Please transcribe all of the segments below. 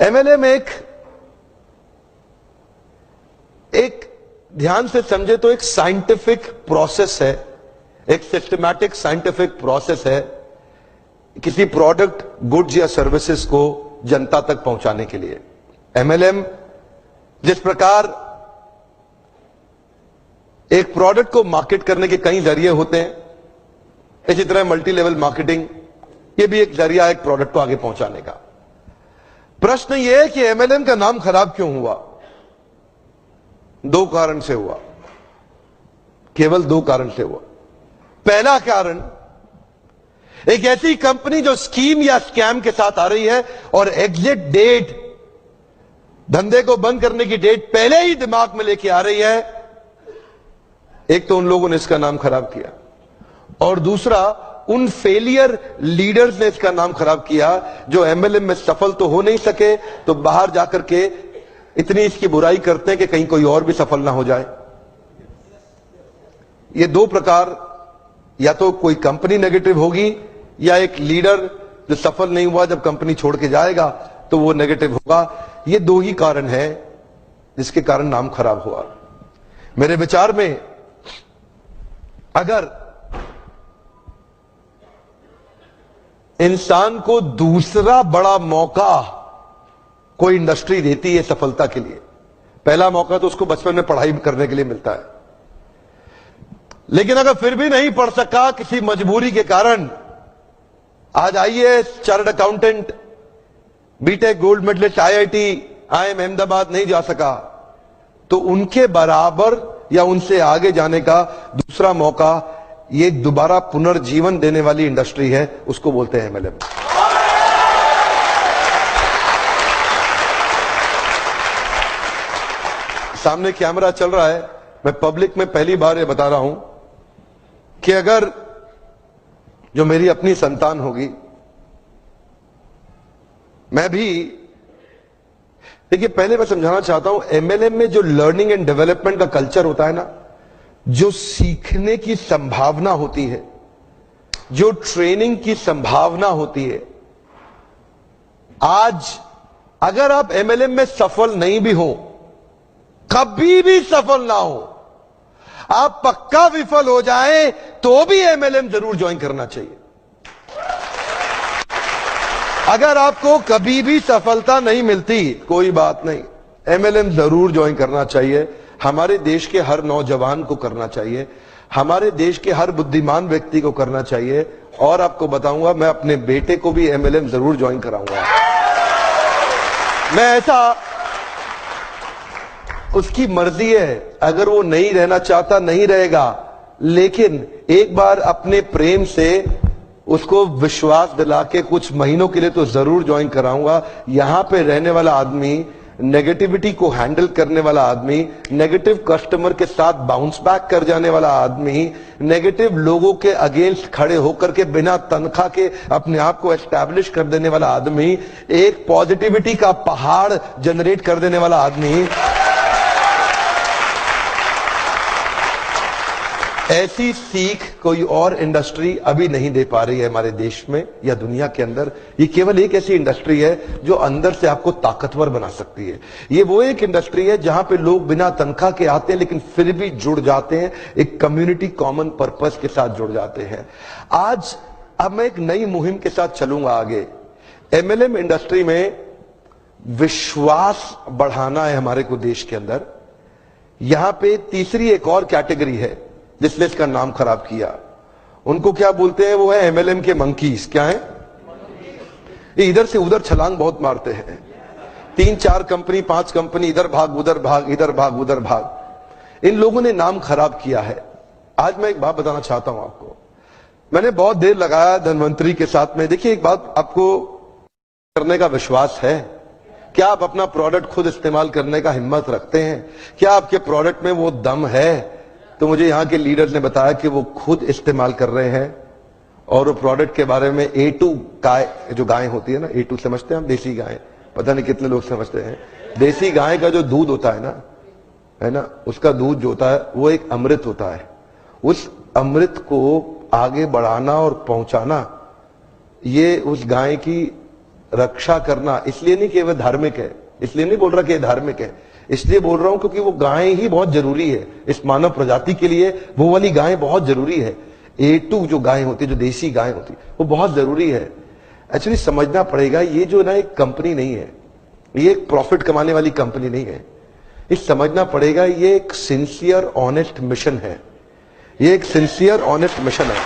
MLM एक ध्यान से समझे तो एक साइंटिफिक प्रोसेस है, एक सिस्टमैटिक साइंटिफिक प्रोसेस है किसी प्रोडक्ट, गुड्स या सर्विसेज को जनता तक पहुंचाने के लिए। एमएलएम जिस प्रकार एक प्रोडक्ट को मार्केट करने के कई जरिए होते हैं, इसी तरह मल्टी लेवल मार्केटिंग ये भी एक जरिया है एक प्रोडक्ट को आगे पहुंचाने का। प्रश्न यह है कि एमएलएम का नाम खराब क्यों हुआ? दो कारण से हुआ, केवल दो कारण से हुआ। पहला कारण, एक ऐसी कंपनी जो स्कीम या स्कैम के साथ आ रही है और एग्जिट डेट, धंधे को बंद करने की डेट पहले ही दिमाग में लेके आ रही है, एक तो उन लोगों ने इसका नाम खराब किया और दूसरा उन फेलियर लीडर्स ने इसका नाम खराब किया जो एमएलएम में सफल तो हो नहीं सके तो बाहर जाकर के इतनी इसकी बुराई करते हैं कि कहीं कोई और भी सफल ना हो जाए। ये दो प्रकार, या तो कोई कंपनी नेगेटिव होगी या एक लीडर जो सफल नहीं हुआ जब कंपनी छोड़ के जाएगा तो वो नेगेटिव होगा। ये दो ही कारण है जिसके कारण नाम खराब हुआ। मेरे विचार में अगर इंसान को दूसरा बड़ा मौका कोई इंडस्ट्री देती है सफलता के लिए, पहला मौका तो उसको बचपन में पढ़ाई करने के लिए मिलता है, लेकिन अगर फिर भी नहीं पढ़ सका किसी मजबूरी के कारण, आज IAS, chartered accountant, BTech gold medalist, IIT, IIM Ahmedabad नहीं जा सका, तो उनके बराबर या उनसे आगे जाने का दूसरा मौका ये दोबारा पुनर्जीवन देने वाली इंडस्ट्री है, उसको बोलते हैं एमएलएम। सामने कैमरा चल रहा है, मैं पब्लिक में पहली बार ये बता रहा हूं कि अगर जो मेरी अपनी संतान होगी, मैं भी, देखिए पहले मैं समझाना चाहता हूं, एमएलएम में जो लर्निंग एंड डेवलपमेंट का कल्चर होता है ना, जो सीखने की संभावना होती है, जो ट्रेनिंग की संभावना होती है, आज अगर आप एमएलएम में सफल नहीं भी हो, कभी भी सफल ना हो, आप पक्का विफल हो जाएं तो भी एमएलएम जरूर ज्वाइन करना चाहिए। अगर आपको कभी भी सफलता नहीं मिलती, कोई बात नहीं, एमएलएम जरूर ज्वाइन करना चाहिए। हमारे देश के हर नौजवान को करना चाहिए, हमारे देश के हर बुद्धिमान व्यक्ति को करना चाहिए। और आपको बताऊंगा, मैं अपने बेटे को भी एमएलएम जरूर ज्वाइन कराऊंगा। मैं ऐसा, उसकी मर्जी है, अगर वो नहीं रहना चाहता नहीं रहेगा, लेकिन एक बार अपने प्रेम से उसको विश्वास दिला के कुछ महीनों के लिए तो जरूर ज्वाइन कराऊंगा। यहां पे रहने वाला आदमी, नेगेटिविटी को हैंडल करने वाला आदमी, नेगेटिव कस्टमर के साथ बाउंस बैक कर जाने वाला आदमी, नेगेटिव लोगों के अगेंस्ट खड़े होकर के बिना तनख्वाह के अपने आप को एस्टैब्लिश कर देने वाला आदमी, एक पॉजिटिविटी का पहाड़ जनरेट कर देने वाला आदमी, ऐसी सीख कोई और इंडस्ट्री अभी नहीं दे पा रही है हमारे देश में या दुनिया के अंदर। ये केवल एक ऐसी इंडस्ट्री है जो अंदर से आपको ताकतवर बना सकती है। ये वो एक इंडस्ट्री है जहां पे लोग बिना तनख्वाह के आते हैं लेकिन फिर भी जुड़ जाते हैं, एक कम्युनिटी कॉमन पर्पस के साथ जुड़ जाते हैं। आज अब मैं एक नई मुहिम के साथ चलूंगा आगे। एमएलएम इंडस्ट्री में विश्वास बढ़ाना है हमारे को देश के अंदर। यहां पे तीसरी एक और कैटेगरी है जिसने इसका नाम खराब किया, उनको क्या बोलते हैं? वो है एमएलएम के मंकीज। क्या है? ये इधर से उधर छलांग बहुत मारते हैं, 3-4 कंपनी 5 कंपनी, इधर भाग उधर भाग, इधर भाग उधर भाग। इन लोगों ने नाम खराब किया है। आज मैं एक बात बताना चाहता हूं आपको, मैंने बहुत देर लगाया धनवंतरी के साथ में। देखिए, एक बात आपको करने का विश्वास है, क्या आप अपना प्रोडक्ट खुद इस्तेमाल करने का हिम्मत रखते हैं? क्या आपके प्रोडक्ट में वो दम है? तो मुझे यहां के लीडर्स ने बताया कि वो खुद इस्तेमाल कर रहे हैं और वो प्रोडक्ट के बारे में A2 गाय, जो गाय होती है ना, A2 समझते हैं हम, देसी गाय, पता नहीं कितने लोग समझते हैं। देसी गाय का जो दूध होता है ना, उसका दूध जो होता है वो एक अमृत होता है। उस अमृत को आगे बढ़ाना और पहुंचाना, ये उस गाय की रक्षा करना इसलिए नहीं कि वह धार्मिक है, इसलिए नहीं बोल रहा कि धार्मिक है, इसलिए बोल रहा हूं क्योंकि वो गाय ही बहुत जरूरी है इस मानव प्रजाति के लिए। वो वाली गाय बहुत जरूरी है। A2 जो गाय होती है, जो देसी गाय होती है, वो बहुत जरूरी है। एक्चुअली समझना पड़ेगा, ये जो ना एक कंपनी नहीं है, ये एक प्रॉफिट कमाने वाली कंपनी नहीं है। ये समझना पड़ेगा, ये एक सिंसियर ऑनेस्ट मिशन है। ये एक सिंसियर ऑनेस्ट मिशन है।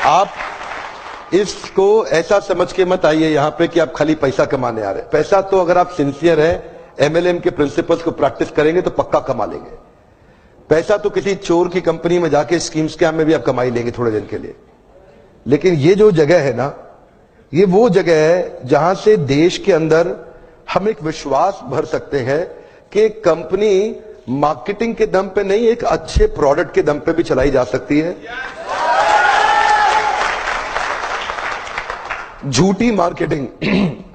आप इसको ऐसा समझ के मत आइए यहां पे कि आप खाली पैसा कमाने आ रहे हैं। पैसा तो अगर आप सिंसियर है, MLM के प्रिंसिपल्स को प्रैक्टिस करेंगे तो पक्का कमा लेंगे। पैसा तो किसी चोर की कंपनी में जाके स्कीम स्कैम में भी आप कमाई लेंगे थोड़े दिन के लिए। लेकिन ये जो जगह है ना, ये वो जगह है जहां से देश के अंदर हम एक विश्वास भर सकते हैं कि कंपनी मार्केटिंग के दम पे नहीं, एक अच्छे प्रोडक्ट के दम पे भी चलाई जा सकती है। झूठी मार्केटिंग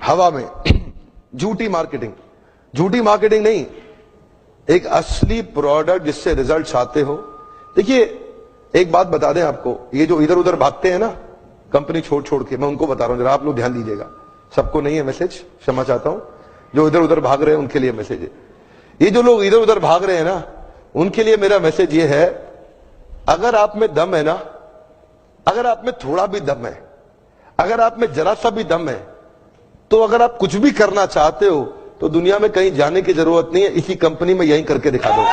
हवा में, झूठी मार्केटिंग नहीं, एक असली प्रोडक्ट जिससे रिजल्ट आते हो। देखिए एक बात बता दें आपको, ये जो इधर उधर भागते हैं ना कंपनी छोड़ के, मैं उनको बता रहा हूं, जरा आप लोग ध्यान दीजिएगा। सबको नहीं है मैसेज, क्षमा चाहता हूं। जो इधर उधर भाग रहे हैं उनके लिए मैसेज है। ये जो लोग इधर उधर भाग रहे हैं ना, उनके लिए मेरा मैसेज ये है, अगर आप में दम है ना, अगर आप में थोड़ा भी दम है, अगर आप में जरा सा भी दम है, तो अगर आप कुछ भी करना चाहते हो तो दुनिया में कहीं जाने की जरूरत नहीं है, इसी कंपनी में यहीं करके दिखा दो।